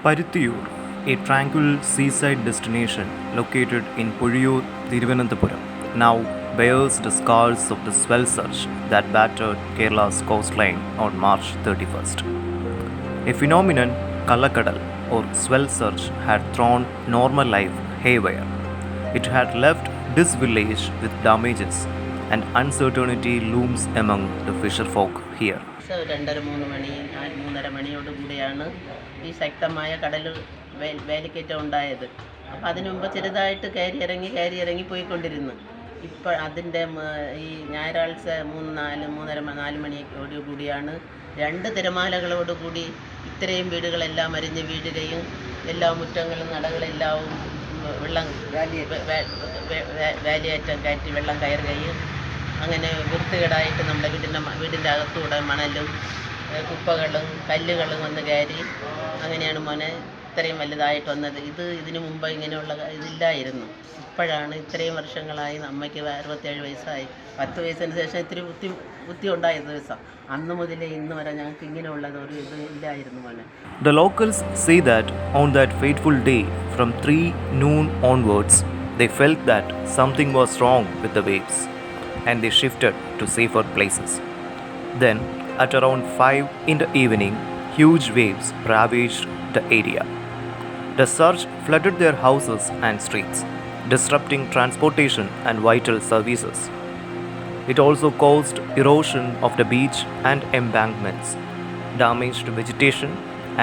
Paruthiyur, a tranquil seaside destination located in Puriyur, Thiruvananthapuram, now bears the scars of the swell surge that battered Kerala's coastline on March 31st. A phenomenon Kallakadal or swell surge had thrown normal life haywire. It had left this village with damages, and uncertainty looms among the fisherfolk here. 2:30 മണിയോട് കൂടിയാണ് ഈ ശക്തമായ കടൽ വേലിക്കയറ്റം ഉണ്ടായത്. അപ്പോൾ അതിനു മുമ്പ് ചെറുതായിട്ട് കയറി പോയിക്കൊണ്ടിരുന്നു. ഇപ്പോൾ അതിൻ്റെ ഈ ഞായറാഴ്ച 3-4 മണിയോട് കൂടിയാണ് 2 തിരമാലകളോടുകൂടി ഇത്രയും വീടുകളെല്ലാം അരിഞ്ഞ് വീഴുകയും എല്ലാ മുറ്റങ്ങളും നടകളെല്ലാം വെള്ളം വേലിയേറ്റം കയറ്റി വെള്ളം കയറുകയും അങ്ങനെ വൃത്തികേടായിട്ട് നമ്മുടെ വീടിൻ്റെ അകത്തൂടെ മണലും കുപ്പകളും കല്ലുകളും വന്ന് കയറി അങ്ങനെയാണ് മോനെ ഇത്രയും വലുതായിട്ട് വന്നത്. ഇതിനു മുമ്പ് ഇങ്ങനെയുള്ള ഇതില്ലായിരുന്നു. ഇപ്പോഴാണ് ഇത്രയും വർഷങ്ങളായി അമ്മയ്ക്ക് 67 വയസ്സായി. 10 വയസ്സിന് ശേഷം ഇത്തിരി ബുദ്ധി ഉണ്ടായ ദിവസം. അന്ന് മുതലേ ഇന്ന് വരെ ഞങ്ങൾക്ക് ഇങ്ങനെയുള്ളത് ഒരു ഇത് ഇല്ലായിരുന്നു മോനെ. The locals say that on that fateful day from 3 noon onwards they felt that something was wrong with the waves and they shifted to safer places. Then at around 5 in the evening, huge waves ravaged the area. The surge flooded their houses and streets, disrupting transportation and vital services. It also caused erosion of the beach and embankments, damaged vegetation,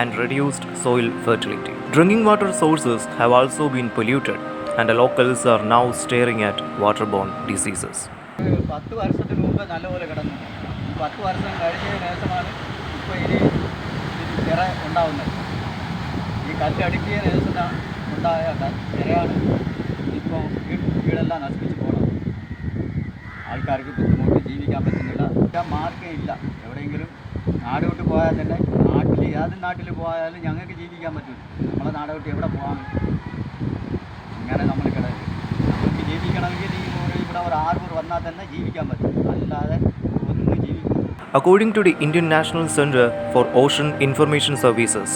and reduced soil fertility. Drinking water sources have also been polluted, and the locals are now staring at waterborne diseases. 10 വർഷത്തിന് മുമ്പ് നല്ലപോലെ കിടന്നു. 10 വർഷം കഴിഞ്ഞതിന് ശേഷമാണ് ഇപ്പോൾ ഇനി തിര ഉണ്ടാവുന്നത്. ഈ കല്ലടുക്കിയ ശേഷം ഉണ്ടായ തിരയാണ് ഇപ്പോൾ വീടെല്ലാം നശിപ്പിച്ച് പോകുന്നത്. ആൾക്കാർക്ക് ബുദ്ധിമുട്ട്, ജീവിക്കാൻ പറ്റുന്നില്ല. മാർഗ്ഗം ഇല്ല. എവിടെയെങ്കിലും നാട് വിട്ട് പോയാൽ തന്നെ ഏത് നാട്ടിൽ പോയാലും ഞങ്ങൾക്ക് ജീവിക്കാൻ പറ്റില്ല. നമ്മളെ നാട് വിട്ട് എവിടെ പോകാൻ ഇങ്ങനെ നമ്മൾ കിടക്കും. നമുക്ക് ജീവിക്കണമെങ്കിൽ ഇവിടെ ഒരു ആർബർ വന്നാൽ തന്നെ ജീവിക്കാൻ പറ്റും, അല്ലാതെ ഒന്നും ജീവിക്കും. According to the Indian National Center for Ocean Information Services,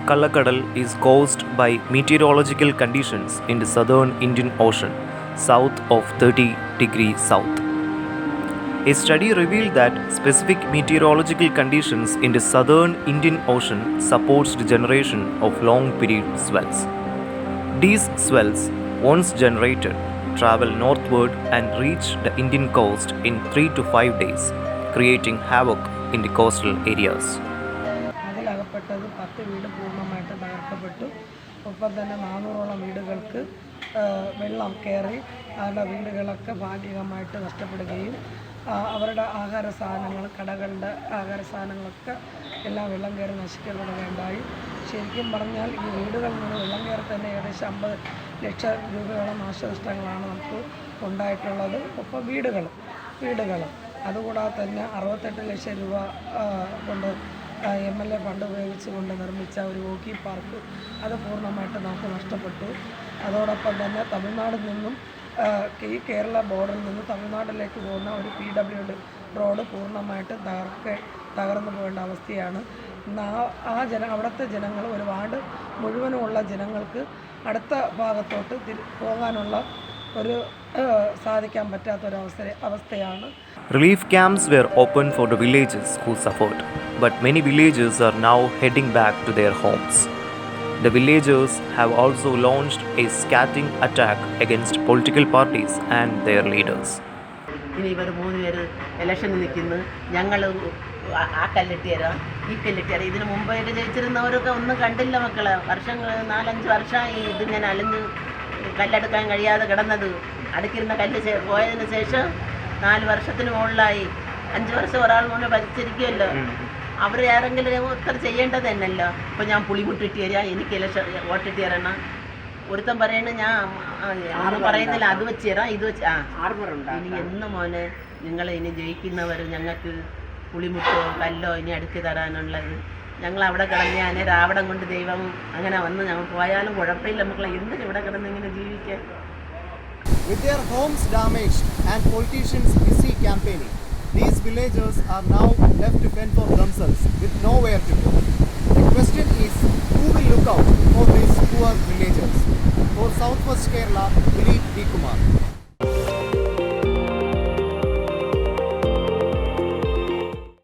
Kallakadal is caused by meteorological conditions in the southern Indian Ocean, south of 30 degrees south. A study revealed that specific meteorological conditions in the southern Indian Ocean supports the generation of long-period swells. These swells, once generated, travel northward and reach the Indian coast in 3 to 5 days, creating havoc in the coastal areas. അതിലകപ്പെട്ടത് 10 വീട് പൂർണ്ണമായിട്ട് തകർക്കപ്പെട്ടു. ഒപ്പം തന്നെ 400ഓളം വീടുകൾക്ക് വെള്ളം കയറി അവരുടെ വീടുകളൊക്കെ ഭാഗികമായിട്ട് നഷ്ടപ്പെടുകയും അവരുടെ ആഹാര സാധനങ്ങൾ, കടകളുടെ ആഹാര സാധനങ്ങളൊക്കെ എല്ലാം വെള്ളം കയറി നശിക്കപ്പെടുകയുണ്ടായി. ശരിക്കും പറഞ്ഞാൽ ഈ വീടുകളിൽ നിന്ന് വെള്ളം കയറി തന്നെ ഏകദേശം 50 ലക്ഷം രൂപയോളം നാശനഷ്ടങ്ങളാണ് നമുക്ക് ഉണ്ടായിട്ടുള്ളത്. ഒപ്പം വീടുകൾ അതുകൂടാതെ തന്നെ 68 ലക്ഷം രൂപ കൊണ്ട് MLA ഫണ്ട് ഉപയോഗിച്ചുകൊണ്ട് നിർമ്മിച്ച ഒരു ഹോക്കി പാർക്ക് അത് പൂർണ്ണമായിട്ട് നമുക്ക് നഷ്ടപ്പെട്ടു. അതോടൊപ്പം തന്നെ തമിഴ്നാടിൽ നിന്നും ഈ കേരള ബോർഡറിൽ നിന്ന് തമിഴ്നാട്ടിലേക്ക് പോകുന്ന ഒരു PWD റോഡ് പൂർണ്ണമായിട്ട് തകർന്നു പോകേണ്ട അവസ്ഥയാണ്. അവിടുത്തെ ജനങ്ങൾ, ഒരു വാർഡ് മുഴുവനുമുള്ള ജനങ്ങൾക്ക് അടുത്ത ഭാഗത്തോട്ട് പോകാനുള്ള ഒരു സാധിക്കാൻ പറ്റാത്തൊരവസ്ഥയാണ്. Relief camps were opened for the villagers who suffered, but many villagers are now heading back to their homes. The villagers have also launched a scathing attack against political parties and their leaders. ഇനി ഇവർ 3 പേര് ഇലക്ഷന് നിൽക്കുന്നു. ഞങ്ങൾ ആ കല്ലിട്ടിയരാം, ഈ കല്ലിട്ടിയരാം. ഇതിന് മുമ്പായിട്ട് ജയിച്ചിരുന്നവരൊക്കെ ഒന്നും കണ്ടില്ല മക്കളെ. 4-5 വർഷമായി ഇതിങ്ങനെ അലഞ്ഞ് കല്ലെടുക്കാൻ കഴിയാതെ കിടന്നത്. അടുക്കിരുന്ന കല്ല് പോയതിന് ശേഷം 4 വർഷത്തിന് മുകളിലായി. 5 വർഷം ഒരാൾ മുന്നേ ഭരിച്ചിരിക്കുമല്ലോ. അവർ ആരെങ്കിലും ഉത്തര ചെയ്യേണ്ടത് തന്നെയല്ലോ. ഇപ്പോൾ ഞാൻ പുളിമുട്ടിട്ട് തരാം, എനിക്ക് ഇലക്ഷൻ വോട്ടിട്ട് തരണം. ഒരുത്തൻ പറയണ ഞാൻ പറയുന്നില്ല, അത് വെച്ച് തരാം, ഇത് വെച്ച് ഇനി എന്ന് മോനെ നിങ്ങൾ ഇനി ജയിക്കുന്നവർ ഞങ്ങൾക്ക് പുളിമുട്ടോ കല്ലോ ഇനി അടുക്കി തരാനുള്ളത്. ഞങ്ങൾ അവിടെ കിടന്ന് ഞാൻ രാവടം കൊണ്ട് ദൈവം അങ്ങനെ വന്ന് ഞങ്ങൾ പോയാലും കുഴപ്പമില്ല മക്കളെ. എന്തിന് ഇവിടെ കിടന്ന് ഇങ്ങനെ ജീവിക്കാൻ? With their homes damaged and politicians busy campaigning, these villagers are now left to fend for themselves with nowhere to go. The question is, who will look out Southwest Kerala, Dilip D. Kumar.